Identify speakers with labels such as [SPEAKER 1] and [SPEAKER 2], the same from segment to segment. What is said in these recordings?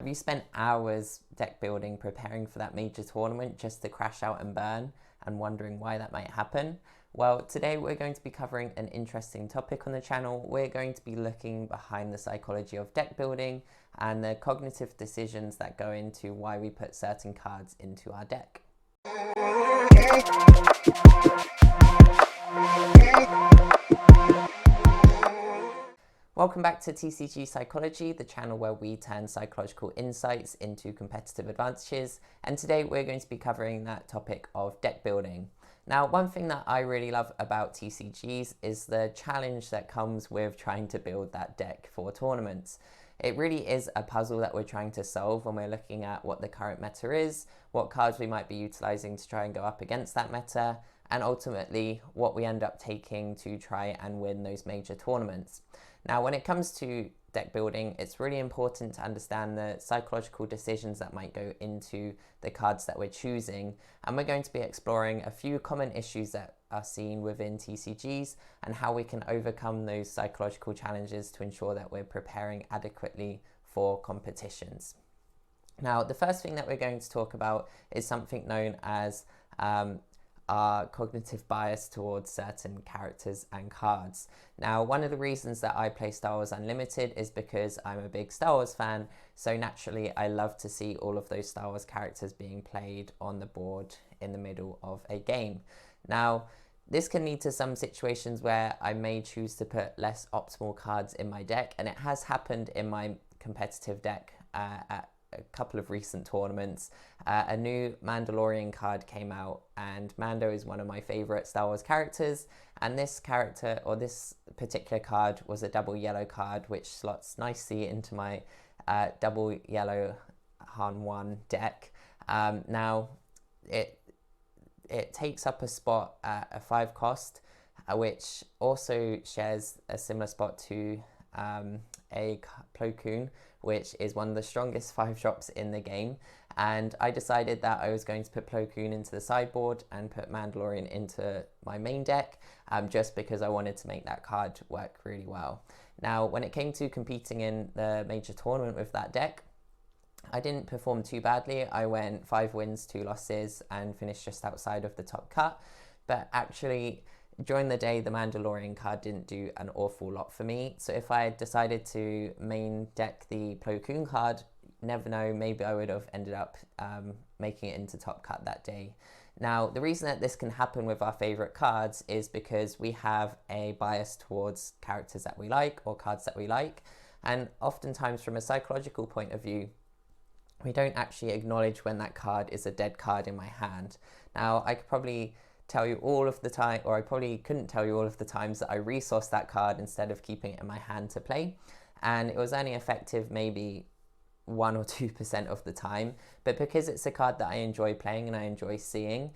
[SPEAKER 1] you spent hours deck building preparing for that major tournament just to crash out and burn and wondering why that might happen? Well, today we're going to be covering an interesting topic on the channel. We're going to be looking behind the psychology of deck building and the cognitive decisions that go into why we put certain cards into our deck. Welcome back to TCG Psychology, the channel where we turn psychological insights into competitive advantages. And today we're going to be covering that topic of deck building. Now, one thing that I really love about TCGs is the challenge that comes with trying to build that deck for tournaments. It really is a puzzle that we're trying to solve when we're looking at what the current meta is, what cards we might be utilizing to try and go up against that meta, and ultimately what we end up taking to try and win those major tournaments. Now, when it comes to deck building, it's really important to understand the psychological decisions that might go into the cards that we're choosing. And we're going to be exploring a few common issues that are seen within TCGs and how we can overcome those psychological challenges to ensure that we're preparing adequately for competitions. Now, the first thing that we're going to talk about is something known as our cognitive bias towards certain characters and cards. Now, one of the reasons that I play Star Wars Unlimited is because I'm a big Star Wars fan, so naturally I love to see all of those Star Wars characters being played on the board in the middle of a game. Now, this can lead to some situations where I may choose to put less optimal cards in my deck, and it has happened in my competitive deck at a couple of recent tournaments. A new Mandalorian card came out, and Mando is one of my favorite Star Wars characters, and this character, or this particular card, was a double yellow card which slots nicely into my double yellow Han 1 deck. Now it takes up a spot at a 5 cost, which also shares a similar spot to a Plo Koon, which is one of the strongest 5 drops in the game. And I decided that I was going to put Plo Koon into the sideboard and put Mandalorian into my main deck, just because I wanted to make that card work really well. Now, when it came to competing in the major tournament with that deck, I didn't perform too badly. I went 5 wins, 2 losses, and finished just outside of the top cut. But actually, during the day, the Mandalorian card didn't do an awful lot for me. So if I had decided to main deck the Plo Koon card, never know, maybe I would have ended up making it into top cut that day. Now, the reason that this can happen with our favorite cards is because we have a bias towards characters that we like or cards that we like. And oftentimes, from a psychological point of view, we don't actually acknowledge when that card is a dead card in my hand. Now, I could probably tell you all of the time, or I probably couldn't tell you all of the times that I resourced that card instead of keeping it in my hand to play. And it was only effective maybe 1 or 2% of the time. But because it's a card that I enjoy playing and I enjoy seeing,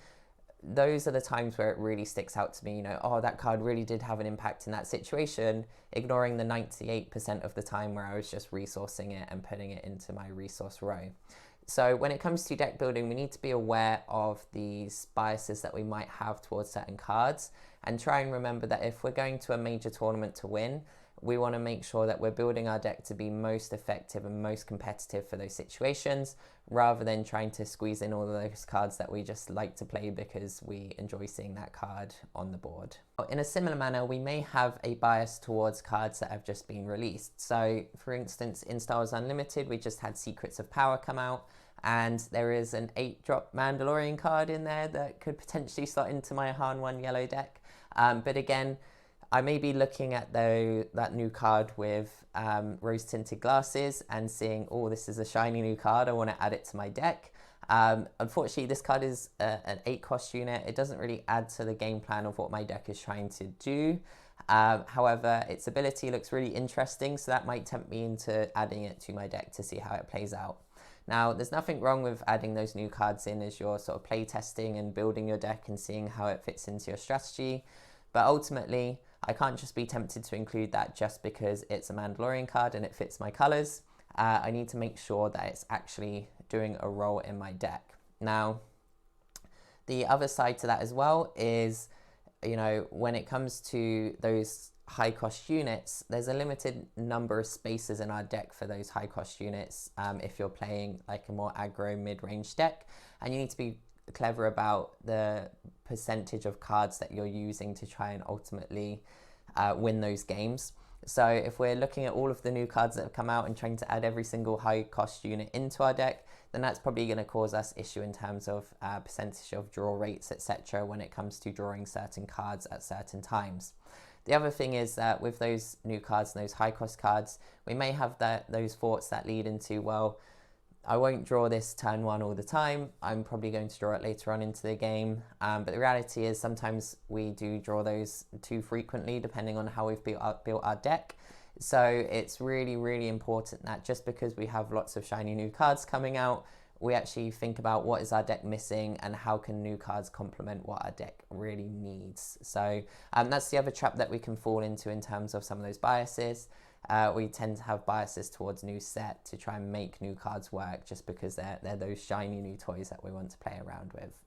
[SPEAKER 1] those are the times where it really sticks out to me, oh, that card really did have an impact in that situation, ignoring the 98% of the time where I was just resourcing it and putting it into my resource row. So when it comes to deck building, we need to be aware of these biases that we might have towards certain cards and try and remember that if we're going to a major tournament to win, we want to make sure that we're building our deck to be most effective and most competitive for those situations, rather than trying to squeeze in all of those cards that we just like to play because we enjoy seeing that card on the board. In a similar manner, we may have a bias towards cards that have just been released. So, for instance, in Star Wars Unlimited, we just had Secrets of Power come out, and there is an 8-drop Mandalorian card in there that could potentially slot into my Han 1 yellow deck. But again, I may be looking at that new card with rose-tinted glasses and seeing, oh, this is a shiny new card, I want to add it to my deck. Unfortunately, this card is an 8-cost unit. It doesn't really add to the game plan of what my deck is trying to do. However, its ability looks really interesting, so that might tempt me into adding it to my deck to see how it plays out. Now, there's nothing wrong with adding those new cards in as you're sort of play testing and building your deck and seeing how it fits into your strategy. But ultimately, I can't just be tempted to include that just because it's a Mandalorian card and it fits my colors. I need to make sure that it's actually doing a role in my deck. Now, the other side to that as well is, when it comes to those high cost units, there's a limited number of spaces in our deck for those high cost units if you're playing like a more aggro mid-range deck, and you need to be clever about the percentage of cards that you're using to try and ultimately win those games. So if we're looking at all of the new cards that have come out and trying to add every single high cost unit into our deck, then that's probably going to cause us issue in terms of percentage of draw rates, etc., when it comes to drawing certain cards at certain times. The other thing is that with those new cards and those high cost cards, we may have those thoughts that lead into, well, I won't draw this turn one all the time. I'm probably going to draw it later on into the game. But the reality is sometimes we do draw those too frequently depending on how we've built our deck. So it's really, really important that just because we have lots of shiny new cards coming out, we actually think about what is our deck missing and how can new cards complement what our deck really needs. So that's the other trap that we can fall into in terms of some of those biases. We tend to have biases towards new set to try and make new cards work just because they're those shiny new toys that we want to play around with.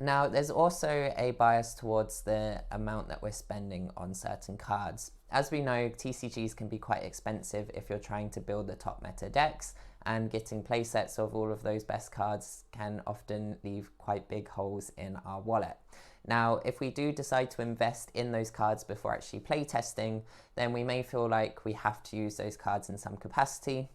[SPEAKER 1] Now, there's also a bias towards the amount that we're spending on certain cards. As we know, TCGs can be quite expensive if you're trying to build the top meta decks, and getting playsets of all of those best cards can often leave quite big holes in our wallet. Now, if we do decide to invest in those cards before actually playtesting, then we may feel like we have to use those cards in some capacity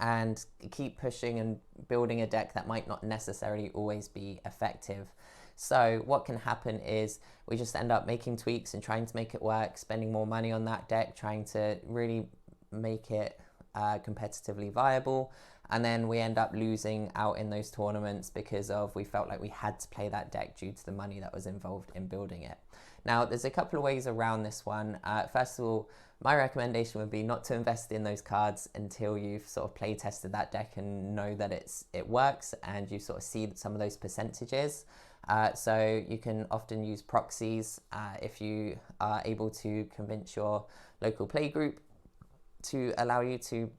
[SPEAKER 1] and keep pushing and building a deck that might not necessarily always be effective. So what can happen is we just end up making tweaks and trying to make it work, spending more money on that deck, trying to really make it competitively viable, and then we end up losing out in those tournaments because we felt like we had to play that deck due to the money that was involved in building it. Now, there's a couple of ways around this one. First of all, my recommendation would be not to invest in those cards until you've sort of play tested that deck and know that it works and you sort of see some of those percentages. So you can often use proxies if you are able to convince your local play group to allow you to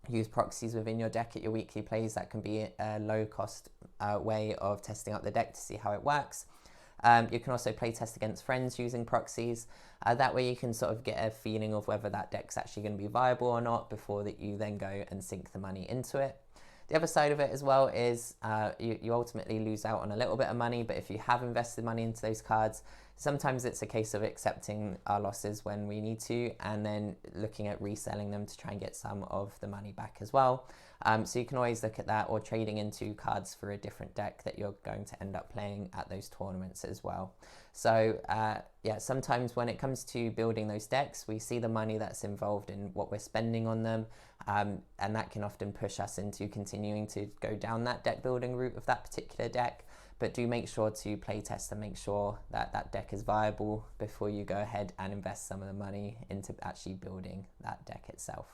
[SPEAKER 1] use proxies within your deck at your weekly plays. That can be a low cost way of testing out the deck to see how it works. You can also play test against friends using proxies. That way you can sort of get a feeling of whether that deck's actually going to be viable or not before that you then go and sink the money into it. The other side of it as well is you ultimately lose out on a little bit of money, but if you have invested money into those cards, sometimes it's a case of accepting our losses when we need to and then looking at reselling them to try and get some of the money back as well. So you can always look at that, or trading into cards for a different deck that you're going to end up playing at those tournaments as well. So yeah, sometimes when it comes to building those decks, we see the money that's involved in what we're spending on them, and that can often push us into continuing to go down that deck building route of that particular deck. But do make sure to play test and make sure that that deck is viable before you go ahead and invest some of the money into actually building that deck itself.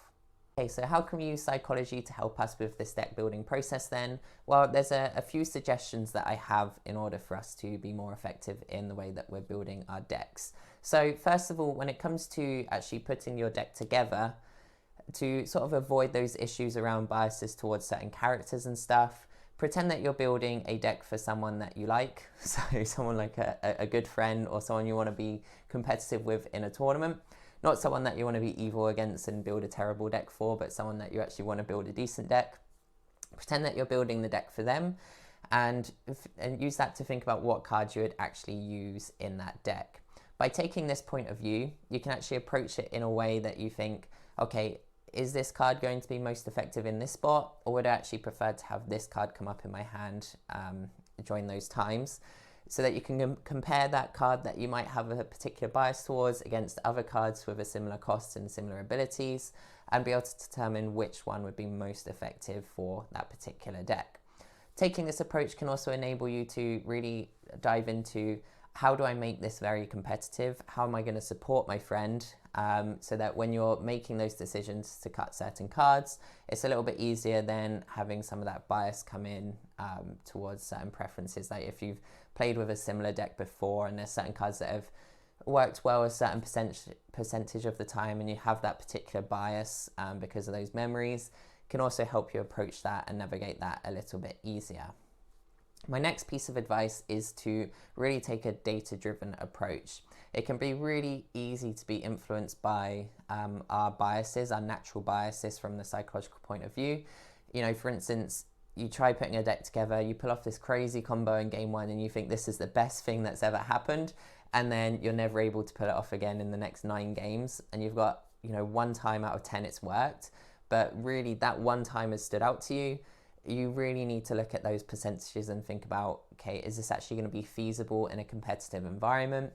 [SPEAKER 1] Okay, so how can we use psychology to help us with this deck building process then? Well, there's a few suggestions that I have in order for us to be more effective in the way that we're building our decks. So first of all, when it comes to actually putting your deck together, to sort of avoid those issues around biases towards certain characters and stuff, pretend that you're building a deck for someone that you like, so someone like a good friend or someone you want to be competitive with in a tournament. Not someone that you want to be evil against and build a terrible deck for, but someone that you actually want to build a decent deck. Pretend that you're building the deck for them and use that to think about what cards you would actually use in that deck. By taking this point of view, you can actually approach it in a way that you think, okay, is this card going to be most effective in this spot, or would I actually prefer to have this card come up in my hand during those times? So that you can compare that card that you might have a particular bias towards against other cards with a similar cost and similar abilities, and be able to determine which one would be most effective for that particular deck. Taking this approach can also enable you to really dive into, how do I make this very competitive? How am I going to support my friend? So that when you're making those decisions to cut certain cards, it's a little bit easier than having some of that bias come in towards certain preferences. Like if you've played with a similar deck before and there's certain cards that have worked well a certain percentage of the time and you have that particular bias because of those memories, can also help you approach that and navigate that a little bit easier. My next piece of advice is to really take a data-driven approach. it can be really easy to be influenced by our biases, our natural biases from the psychological point of view. You know, for instance, you try putting a deck together, you pull off this crazy combo in game one and you think this is the best thing that's ever happened, and then you're never able to pull it off again in the next 9 games, and you've got, you know, 1 time out of 10 it's worked, but really that 1 time has stood out to you. You really need to look at those percentages and think about, okay, is this actually going to be feasible in a competitive environment?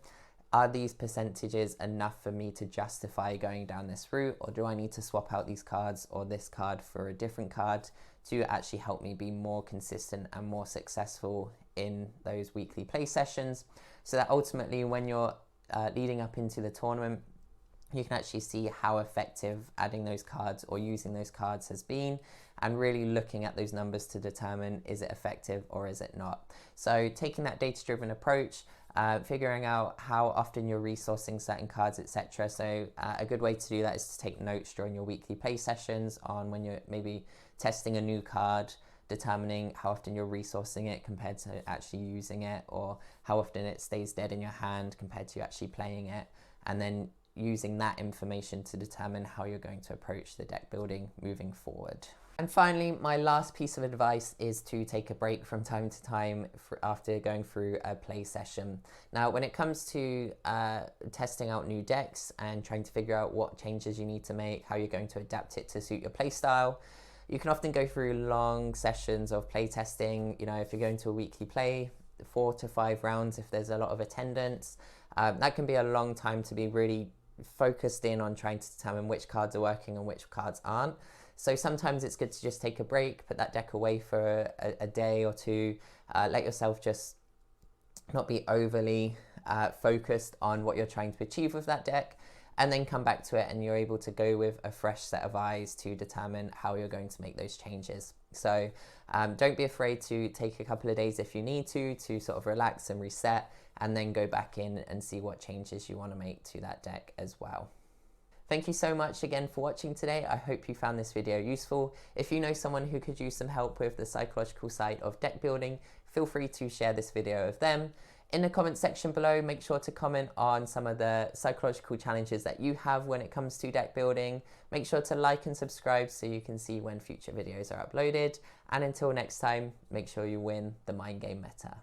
[SPEAKER 1] Are these percentages enough for me to justify going down this route, or do I need to swap out these cards or this card for a different card to actually help me be more consistent and more successful in those weekly play sessions, so that ultimately when you're leading up into the tournament, you can actually see how effective adding those cards or using those cards has been, and really looking at those numbers to determine, is it effective or is it not? So taking that data-driven approach, figuring out how often you're resourcing certain cards, etc. So a good way to do that is to take notes during your weekly play sessions on when you're maybe testing a new card, determining how often you're resourcing it compared to actually using it, or how often it stays dead in your hand compared to actually playing it, and then using that information to determine how you're going to approach the deck building moving forward. And finally, my last piece of advice is to take a break from time to time after going through a play session. Now, when it comes to testing out new decks and trying to figure out what changes you need to make, how you're going to adapt it to suit your play style, you can often go through long sessions of play testing. You know, if you're going to a weekly play, 4 to 5 rounds, if there's a lot of attendance, that can be a long time to be really focused in on trying to determine which cards are working and which cards aren't. So sometimes it's good to just take a break, put that deck away for a day or 2, let yourself just not be overly focused on what you're trying to achieve with that deck, and then come back to it and you're able to go with a fresh set of eyes to determine how you're going to make those changes. So don't be afraid to take a couple of days if you need to sort of relax and reset, and then go back in and see what changes you want to make to that deck as well. Thank you so much again for watching today. I hope you found this video useful. If you know someone who could use some help with the psychological side of deck building, feel free to share this video with them. In the comment section below, make sure to comment on some of the psychological challenges that you have when it comes to deck building. Make sure to like and subscribe so you can see when future videos are uploaded. And until next time, make sure you win the mind game meta.